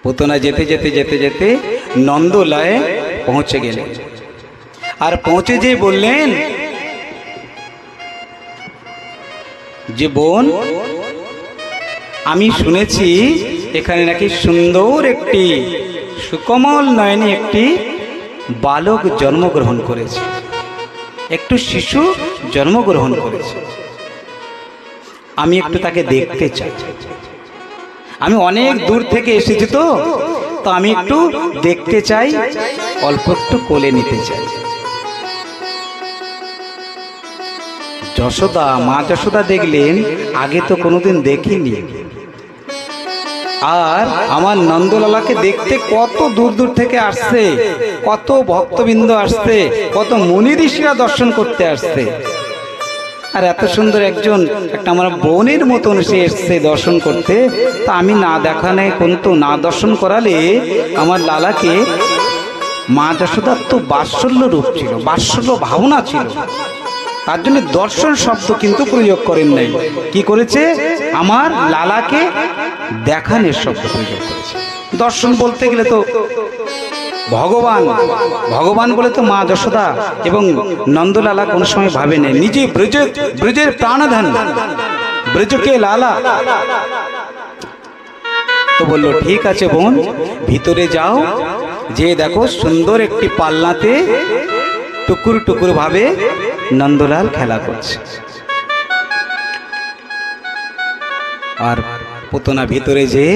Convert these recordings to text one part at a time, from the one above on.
পুতনা যেতে যেতে যেতে যেতে নন্দলায় পৌঁছে গেলেন। আর পৌঁছে যেয়ে বললেন যে বোন, আমি শুনেছি এখানে নাকি সুন্দর একটি সুকোমল নয়নে একটি বালক জন্মগ্রহণ করেছে, একটু শিশু জন্মগ্রহণ করেছে। আমি একটু তাকে দেখতে চাই। আমি অনেক দূর থেকে এসেছি, তো আমি একটু দেখতে চাই, অল্প একটু কোলে নিতে চাই। যশোদা, মা যশোদা দেখলেন আগে তো কোনোদিন দেখিনি, আর আমার নন্দলালাকে দেখতে কত দূর দূর থেকে আসছে, কত ভক্তবৃন্দ আসছে, কত মুনি ঋষিরা দর্শন করতে আসছে। আর এত সুন্দর একজন একটা আমার বোনের মতন সে এসছে দর্শন করতে, তা আমি না দেখানে কিন্তু না দর্শন করালে আমার লালাকে, মা যশোদার তো বাৎসল্য রূপ ছিল, বাৎসল্য ভাবনা ছিল, তার জন্য দর্শন শব্দ কিন্তু প্রয়োগ করেন নাই। কি করেছে? আমার লালাকে দেখানোর শব্দ প্রয়োগ করেছে। দর্শন বলতে গেলে তো ভগবান, ভগবান বলে তো মা যশোদা এবং নন্দলালা কোনো সময় ভাবে নেই, নিজে ব্রজের প্রাণধন, ব্রজকে লালা। তো বললো ঠিক আছে বোন, ভিতরে যাও, যে দেখো সুন্দর একটি পালনাতে টুকুর টুকুর ভাবে নন্দলাল খেলা করছে। আর পুতনা ভিতরে যে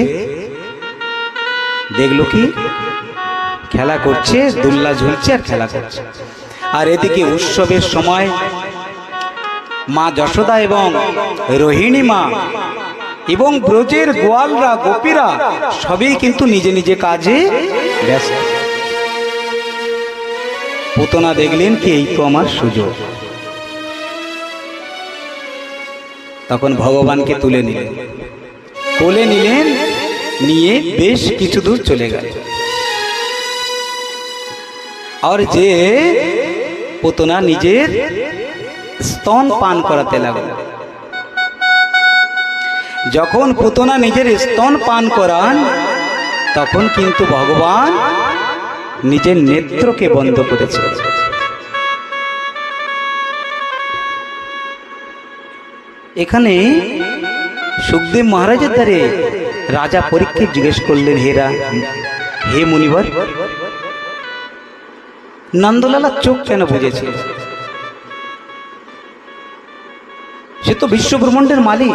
দেখলো কি খেলা করছে, দুল্লা ঝুলছে আর খেলা করছে। আর এদিকে উৎসবের সময় মা যশোদা এবং রোহিণী মা এবং ব্রজের গোয়ালরা, গোপীরা সবই কিন্তু নিজে নিজে কাজে ব্যস্ত। পুতনা দেখলেন কি এই তো আমার সুযোগ। তখন ভগবানকে তুলে নিলেন, কোলে নিলেন, নিয়ে বেশ কিছু দূর চলে গেল। আর যে পুতনা নিজের স্তন পান করাতে লাগলো। যখন পুতনা নিজের স্তন পান করান, তখন কিন্তু ভগবান নিজের নেত্রকে বন্ধ করেছে। এখানে সুখদেব মহারাজের দ্বারে রাজা পরীক্ষিত জিজ্ঞেস করলেন, হে মুনিবর, নন্দলালা চোখ কেন বুঝেছিল? সে তো বিশ্বব্রহ্মাণ্ডের মালিক,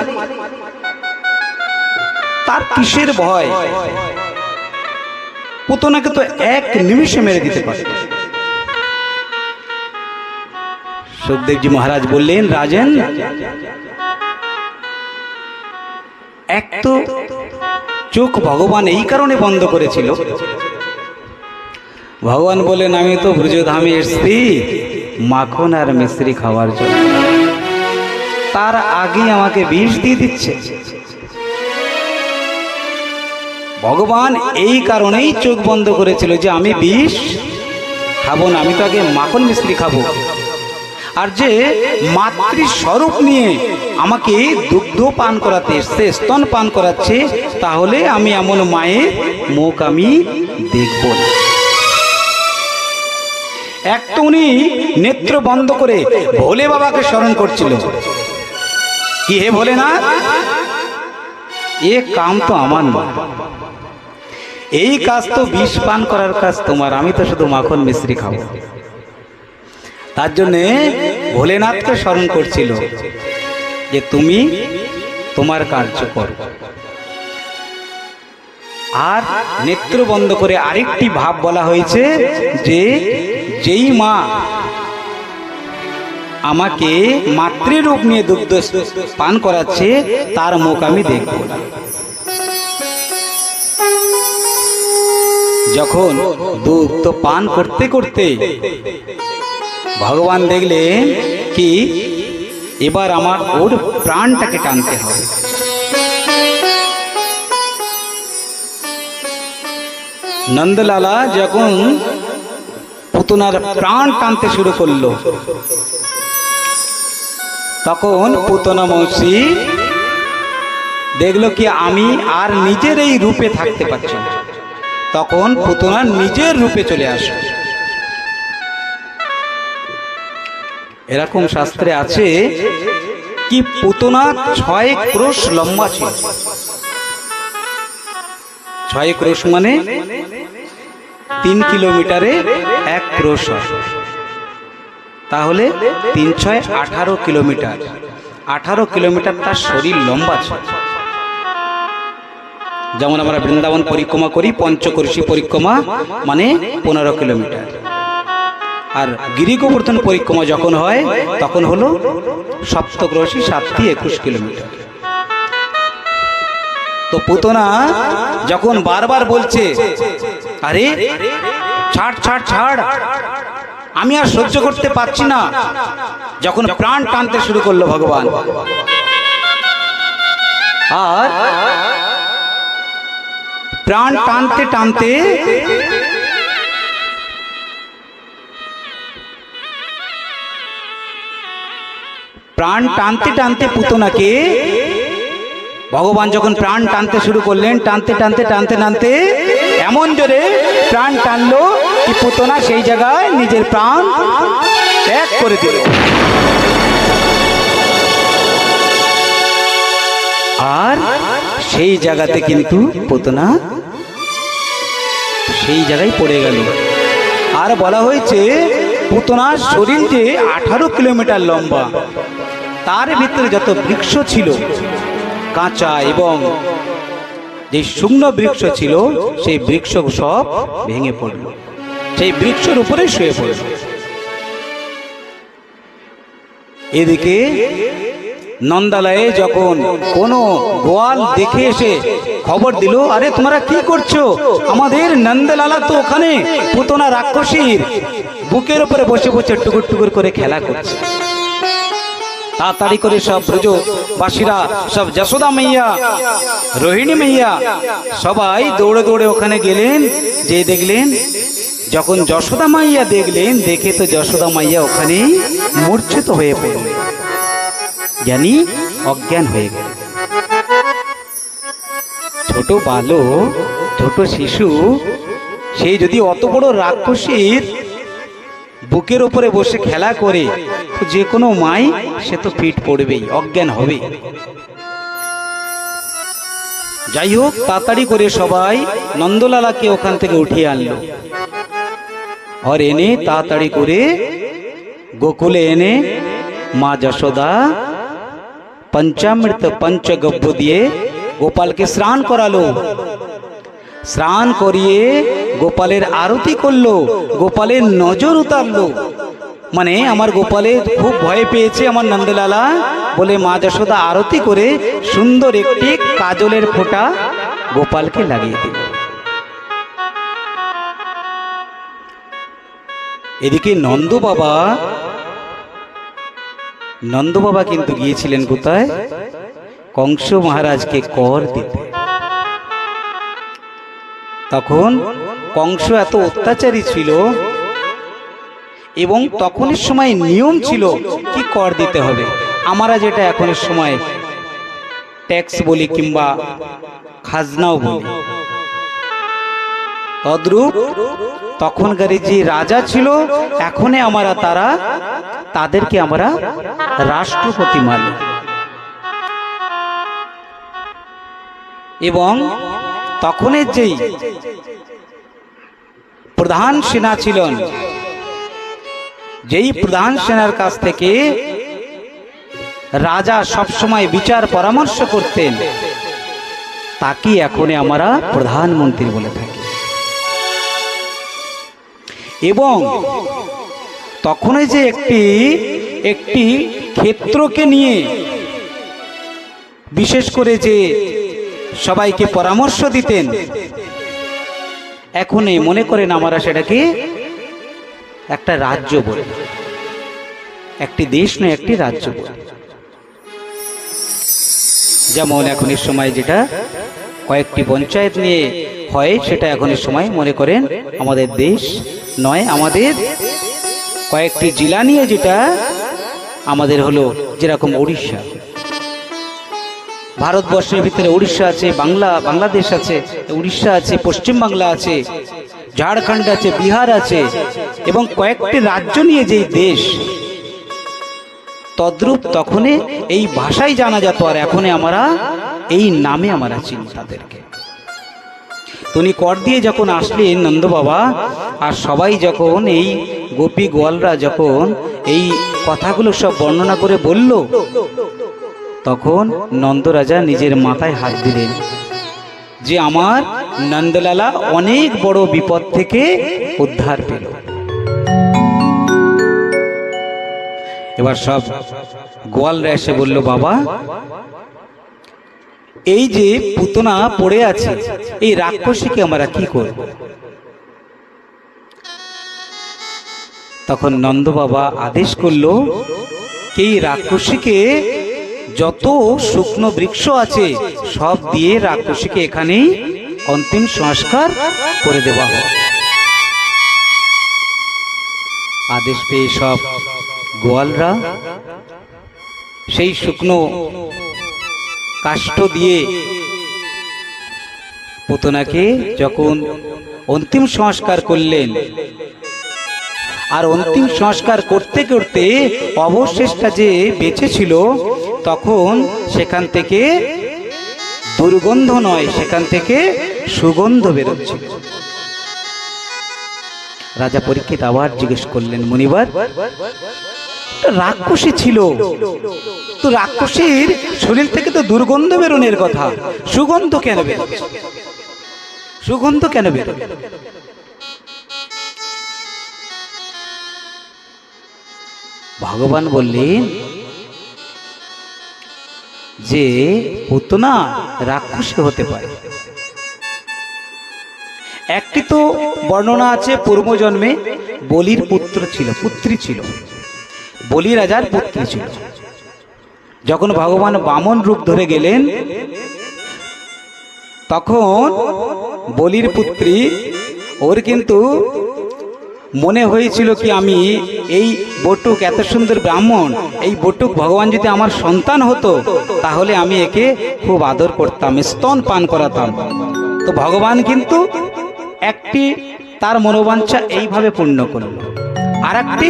তার কিসের ভয়? পুতনাকে তো এক নিমিষে মেরে দিতে পারে। সুখদেবজি মহারাজ বললেন, রাজেন, এক তো চোখ ভগবান এই কারণে বন্ধ করেছিল, ভগবান বলেন আমি তো ব্রজধামে এসেছি মাখন আর মিশ্রি খাওয়ার জন্য, তার আগে আমাকে বিষ দিয়ে দিচ্ছে। ভগবান এই কারণেই চোখ বন্ধ করেছিল যে আমি বিষ খাবো না, আমি তো আগে মাখন মিশ্রি খাবো। আর যে মাতৃস্বরূপ নিয়ে আমাকে দুগ্ধ পান করাতে এসছে, স্তন পান করাচ্ছে, তাহলে আমি এমন মায়ের মুখ আমি দেখব না। এক তো উনি নেত্র বন্ধ করে ভোলে বাবাকে স্মরণ করছিল, কি হে ভোলেনাথ, এ কাম তো আমার না, এই কাজ তো বিষ পান করার কাজ তোমার, আমি তো শুধু মাখন মিশ্রি খাবো। তার জন্যে ভোলেনাথকে স্মরণ করছিল যে তুমি তোমার কার্য করো। আর নেত্র বন্ধ করে আরেকটি ভাব বলা হয়েছে যে যেই মা আমাকে মাতৃরূপ নিয়ে দুগ্ধ পান করাচ্ছে, তার মুখ আমি দেখব না। যখন দুগ্ধ পান করতে করতে ভগবান দেখলেন কি এবার আমার ওর প্রাণটাকে টানতে হবে। নন্দলালা যখন পুতনার প্রাণ টানতে শুরু করলো, তখন পুতনা মৌসি দেখলো কি আমি আর নিজের এই রূপে থাকতে পারছি না, তখন পুতনা নিজের রূপে চলে আসে। এরকম শাস্ত্রে আছে কি পুতনা 6 ক্রোশ লম্বা ছিল। 6 ক্রোশ মানে 3 কিলোমিটারে 1 ক্রোশ হয়, তাহলে 3 × 6 = 18 কিলোমিটার। 18 কিলোমিটার তার শরীর লম্বা ছিল। যেমন আমরা বৃন্দাবন পরিক্রমা করি, পঞ্চকোশী পরিক্রমা মানে 15 কিলোমিটার, আর গিরি গোবর্ধন পরিক্রমা যখন হয় তখন হলো সপ্তক্রোশী 7 × 21 কিলোমিটার। তো পুতনা যখন বারবার বলছে, আরে ছাড় ছাড় ছাড়, আমি আর সহ্য করতে পারছি না, যখন প্রাণ টানতে শুরু করলো ভগবান, আর প্রাণ টানতে টানতে পুতনাকে ভগবান যখন প্রাণ টানতে শুরু করলেন, টানতে টানতে টানতে টানতে এমন জোরে প্রাণ টানলো কি পুতনা সেই জায়গায় নিজের প্রাণ ত্যাগ করে দিল। আর সেই জায়গাতে কিন্তু পুতনা সেই জায়গায় পড়ে গেল। আর বলা হয়েছে পুতনার শরীর যে 18 কিলোমিটার লম্বা, তার ভিতরে যত বৃক্ষ ছিল কাঁচা এবং যে শুকনো বৃক্ষ ছিল, সেই বৃক্ষ সব ভেঙে পড়ল, সেই বৃক্ষের উপরে শুয়ে পড়ল। এদিকে নন্দালয়ে যখন কোনো গোয়াল দেখে এসে খবর দিল, আরে তোমরা কি করছো, আমাদের নন্দলালা তো ওখানে পুতনা রাক্ষসীর বুকের উপরে বসে বসে টুকুর টুকুর করে খেলা করছে। তাড়াতাড়ি করে সব ব্রজবাসীরা, সব যশোদা মাইয়া, রোহিণী মাইয়া সবাই দৌড়ে দৌড়ে ওখানে গেলেন। যে দেখলেন, যখন যশোদা মাইয়া দেখলেন, দেখে তো যশোদা মাইয়া ওখানে মূর্ছিত হয়ে পড়লেন, জানি অজ্ঞান হয়ে গেল। ছোট বালক, ছোট শিশু, সে যদি অত বড় রাক্ষসীর বুকের উপরে বসে খেলা করে, তো যে কোনো মাই সে তো পিঠ পড়বেই, অজ্ঞান হবে। যাই হোক, তাড়াতাড়ি করে সবাই নন্দলালাকে ওখান থেকে উঠিয়ে আনলো, আর এনে তাড়াতাড়ি করে গোকুলে এনে মা যশোদা পঞ্চামৃত পঞ্চগব্য দিয়ে গোপালকে স্নান করালো। স্নান করিয়ে গোপালের আরতি করলো, গোপালের নজর উতারলো। মানে আমার গোপালে খুব ভয় পেয়েছে আমার নন্দলালা বলে মা যশোদা আরতি করে সুন্দর একটি কাজলের ফোঁটা গোপালকে লাগিয়ে দিল। এদিকে নন্দ বাবা কিন্তু গিয়েছিলেন কোথায়? কংস মহারাজকে কর দিতে। তখন কংস এত অত্যাচারী ছিল এবং তখনের সময় নিয়ম ছিল কি কর দিতে হবে। আমরা যেটা এখনের সময় ট্যাক্স বলি কিংবা খাজনাও বলি, তদ্রূপ তখনকার যে রাজা ছিল, এখনে আমরা তাদেরকে আমরা রাষ্ট্রপতি মানি। এবং তখনের যেই প্রধান সেনা ছিলেন, যেই প্রধান সেনার কাছ থেকে রাজা সবসময় বিচার পরামর্শ করতেন, তাকে এখন আমরা প্রধানমন্ত্রী বলে থাকি। এবং তখনই যে একটি ক্ষেত্রকে নিয়ে বিশেষ করে যে সবাইকে পরামর্শ দিতেন, এখনই মনে করেন আমরা সেটাকে একটা রাজ্য বলি, একটি দেশ নয়, একটি রাজ্য বলি। যেমন এখনের সময় যেটা কয়েকটি পঞ্চায়েত নিয়ে হয়, সেটা এখনের সময় মনে করেন আমাদের দেশ নয়, আমাদের কয়েকটি জেলা নিয়ে যেটা আমাদের হলো, যেরকম উড়িষ্যা, ভারতবর্ষের ভিতরে উড়িষ্যা আছে, বাংলাদেশ আছে, উড়িষ্যা আছে, পশ্চিম বাংলা আছে, ঝাড়খণ্ড আছে, বিহার আছে, এবং কয়েকটি রাজ্য নিয়ে যেই দেশ, তদ্রূপ তখনই এই ভাষাই জানা যেত, আর এখন আমরা এই নামে আমরা চিনি তাদেরকে। উনি কর দিয়ে যখন আসলেন নন্দ বাবা, আর সবাই যখন এই গোপী গোয়ালরা যখন এই কথাগুলো সব বর্ণনা করে বলল, তখন নন্দরাজা নিজের মাথায় হাত দিলেন যে আমার নন্দলালা অনেক বড় বিপদ থেকে উদ্ধার পেল। এবার সব গোয়ালরা এসে বলল, বাবা এই যে পুতনা পড়ে আছে, এই রাক্ষসীকে আমরা কি করব? তখন নন্দ বাবা আদেশ করল, এই রাক্ষসীকে যত শুকনো বৃক্ষ আছে সব দিয়ে রাক্ষসীকে এখানেই অন্তিম সংস্কার করে দেওয়া হয়। আদেশ পেয়ে সব গোয়ালরা সেই শুকনো কাষ্ঠ দিয়ে পুতনাকে যখন অন্তিম সংস্কার করলেন, আর অন্তিম সংস্কার করতে করতে অবশেষটা যে বেঁচে ছিল, তখন সেখান থেকে দুর্গন্ধ নয়, সেখান থেকে সুগন্ধ বেরোচ্ছিল। রাজা পরীক্ষিত আবার জিজ্ঞেস করলেন, মুনিবার রাক্ষসী ছিল, তো রাক্ষসীর শরীর থেকে তো দুর্গন্ধ বেরোনোর কথা, সুগন্ধ কেন বেরোচ্ছে? সুগন্ধ কেন বেরোবে? ভগবান বললেন যে পুতনা রাক্ষসী হতে পারে। একটি তো বর্ণনা আছে পূর্বজন্মে বলির পুত্রী ছিল, বলি রাজার পুত্রী ছিল। যখন ভগবান বামন রূপ ধরে গেলেন, তখন বলির পুত্রী ওর কিন্তু মনে হয়েছিল কি আমি এই বটুক, এত সুন্দর ব্রাহ্মণ, এই বটুক ভগবান যদি আমার সন্তান হতো তাহলে আমি একে খুব আদর করতাম, স্তন পান করাতাম। তো ভগবান কিন্তু একটি তার মনোবাঞ্ছা এইভাবে পূর্ণ করল। আর একটি,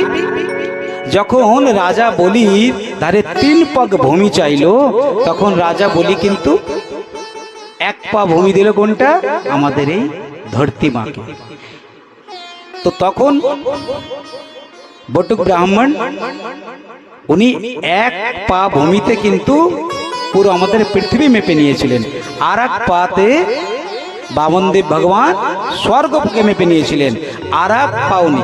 যখন রাজা বলির ধারে 3 পগ ভূমি চাইল, তখন রাজা বলি কিন্তু 1 পা ভূমি দিল। কোনটা? আমাদের এই ধরতি মাকে। তো তখন বটুক ব্রাহ্মণ উনি 1 পা ভূমিতে কিন্তু পুরো আমাদের পৃথিবী মেপে নিয়েছিলেন, আর 1 পাতে বামনদেব ভগবান স্বর্গকে মেপে নিয়েছিলেন, আর 1 পা উনি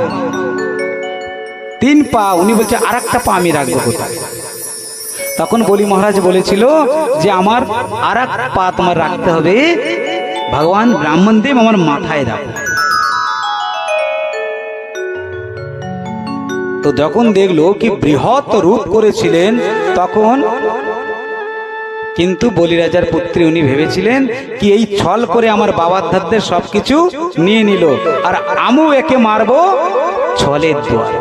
3 পা উনি বলছে আর 1টা পা আমি রাখবো কোথায়? তখন বলি মহারাজ বলেছিল যে আমার আর 1 পা তোমার রাখতে হবে, ভগবান ব্রাহ্মণদেব আমার মাথায় রাখো। তো যখন দেখলো কি বৃহৎ রূপ করেছিলেন, তখন কিন্তু বলিরাজার পুত্রী উনি ভেবেছিলেন কি এই ছল করে আমার বাবার ধারদের সবকিছু নিয়ে নিল, আর আমু একে মারবো ছলের দ্বার।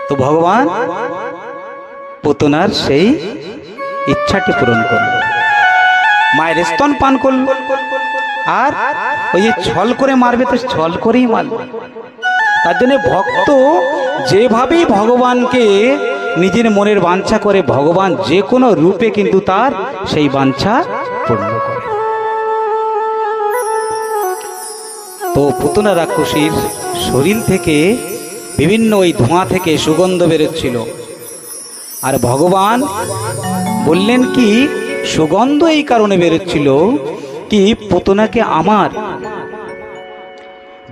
তো ভগবান পুতনার সেই ইচ্ছাটি পূরণ করল, মায়ের স্তন পান করল, আর ওই যে ছল করে মারবে তো ছল করেই মারবে। তার জন্য ভক্ত যেভাবেই ভগবানকে নিজের মনের বাঞ্ছা করে, ভগবান যে কোনো রূপে কিন্তু তার সেই বাঞ্ছা পূর্ণ করে। তো পুতনা রাক্ষসীর শরীর থেকে বিভিন্ন ওই ধোঁয়া থেকে সুগন্ধ বেরোচ্ছিল, আর ভগবান বললেন কি সুগন্ধ এই কারণে বেরোচ্ছিল কি পুতনাকে আমার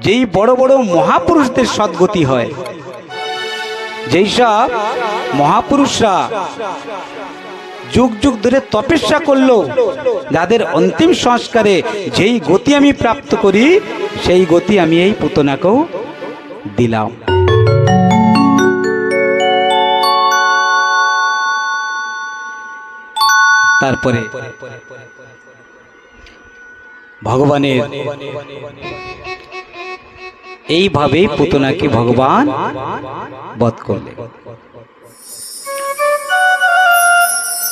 যেই বড় বড় মহাপুরুষদের সদ্গতি হয়, যেই সব মহাপুরুষরা যুগ যুগ ধরে তপস্যা করলো, যাদের অন্তিম সংস্কারে যেই গতি আমি প্রাপ্ত করি, সেই গতি আমি এই পুতনাকেও দিলাম। তারপরে ভগবানের এইভাবে পুতনাকে ভগবান বধ করলেন।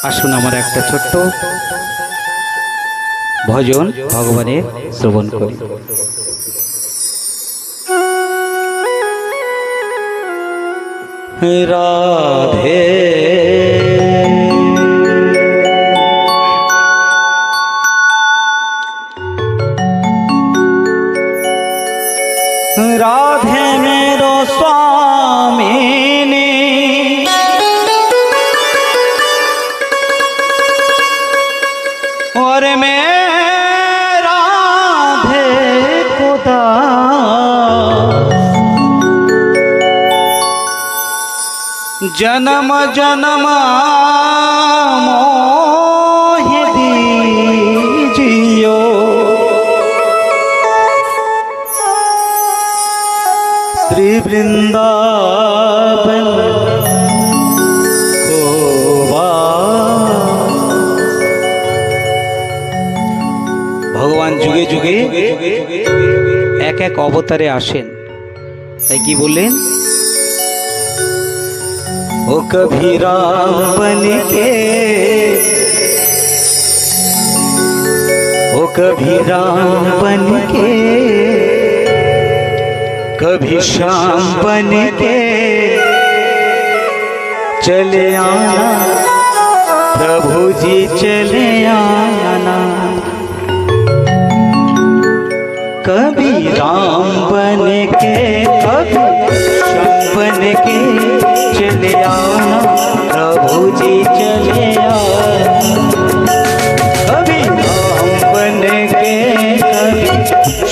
আসুন আমার একটা ছোট্ট ভজন ভগবানের শ্রবণ করি। রাধে राधे मेरो स्वामिनी और मैं राधे खुदा जन्म जन्म मोह दीजियो श्री वृंदावन को भगवान जुगे जुगे एक एक अवतारे आसेन ताई की बोलें ओ कभी राम बन के ओ कभी राम बन के कभी श्याम बन के चले आना प्रभु जी चले आना कभी राम बन के कभी श्याम बन के चले आना प्रभु जी चले आना कभी राम बन के कभी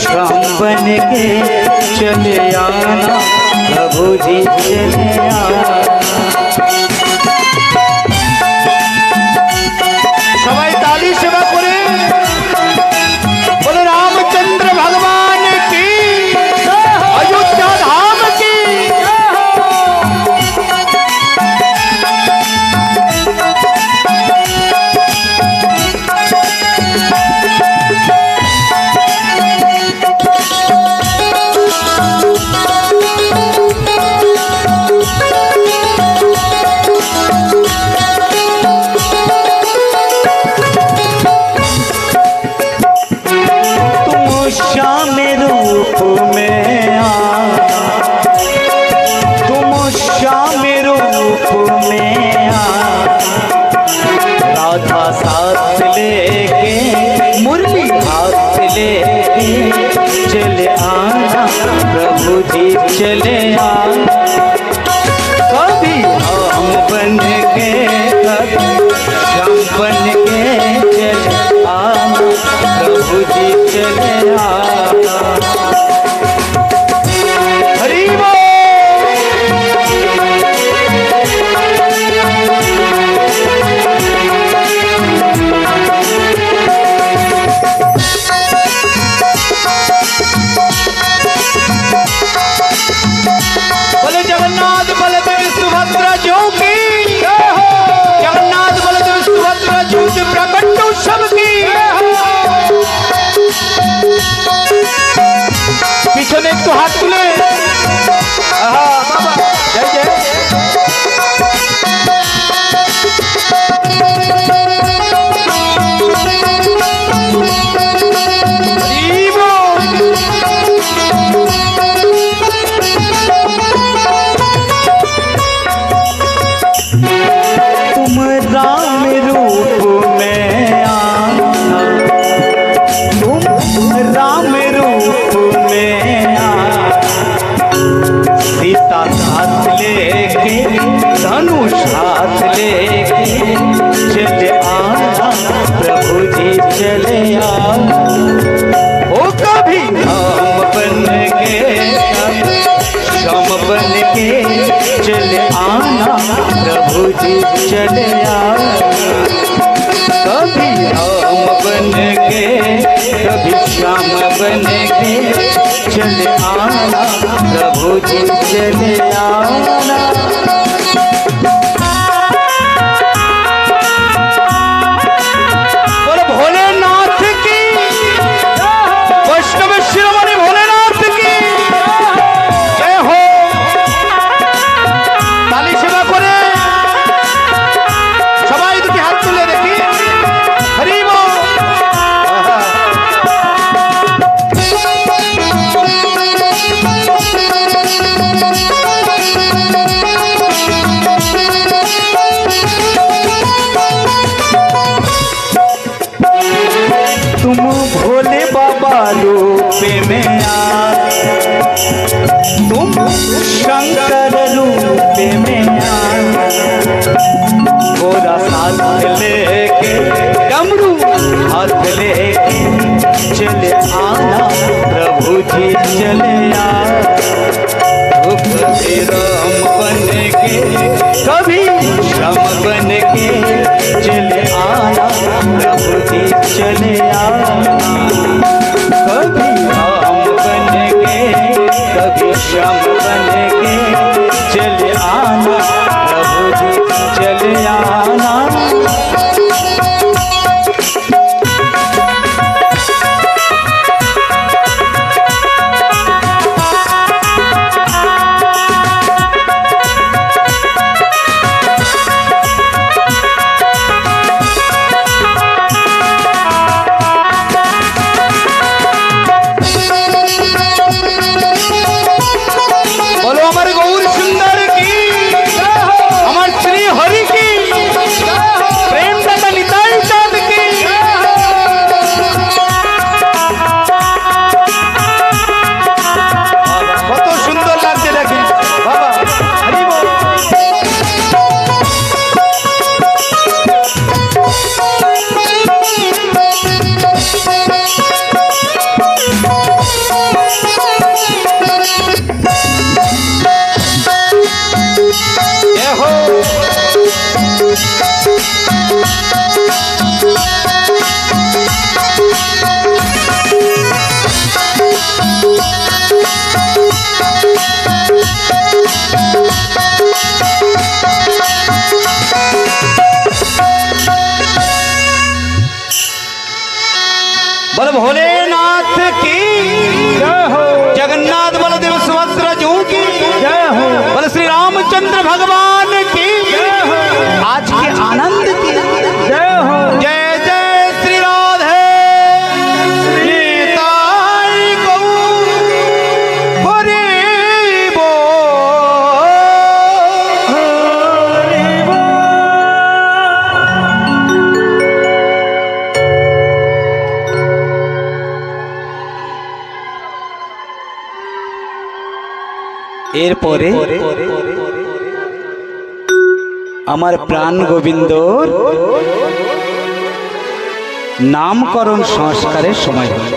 श्याम बन के चले आना प्रभु जी चले आना सबाई ताली सेवा करे बोले रामचंद्र भगवान की अयोध्या धाम की श्याम रूप में तुम श्याम रूप में राधा साथ लेके मुरली हाथ लेके चले आना प्रभु जी चले आना कभी हम बन के कभी श्याम बन के चले आना प्रभु जी चले आना हरि बोल बोले जगन्नाथ बलदेव सुभद्रा जो की जगन्नाथ बलदेव सुभद्रा जो प्रकट उत्सव की পিছনে একটু হাত তুলে বাবা জয় জয় तुम राम रूप में आना तुम राम रूप में सीता साथ लेके धनुष हाथ लेके चले आना प्रभु जी चले आना ओ कभी राम बन के श्याम बन के चले आना प्रभु जी चले आना कभी राम बन के कभी श्याम बन के चले आना प्रभु जी चले आना बोले भोलेनाथ की वैष्णव शिरोमणि भोलेनाथ की जय हो ताली सेवा करे सबाई दुटी हाथ में आए, तुम शंकर रूप में आए। गोरा साथ लेके डमरू हाथ लेके चले आना प्रभु जी चले आ। कभी राम बन के कभी श्याम बन के चले आना प्रभु जी चले आना। कभी राम बन के कभी श्याम बन के चले आना प्रभु जी चले आना। बोल भोलेनाथ की जय हो, जगन्नाथ बलदेव सुभद्रा जी की जय हो, बोल श्री रामचंद्र भगवान की जय हो, आज के आनंद की जय हो। जय जय श्री राधे निताई गौर हरि बोल। এরপরে আমার প্রাণ গোবিন্দর নামকরণ সংস্কারের সময় হল।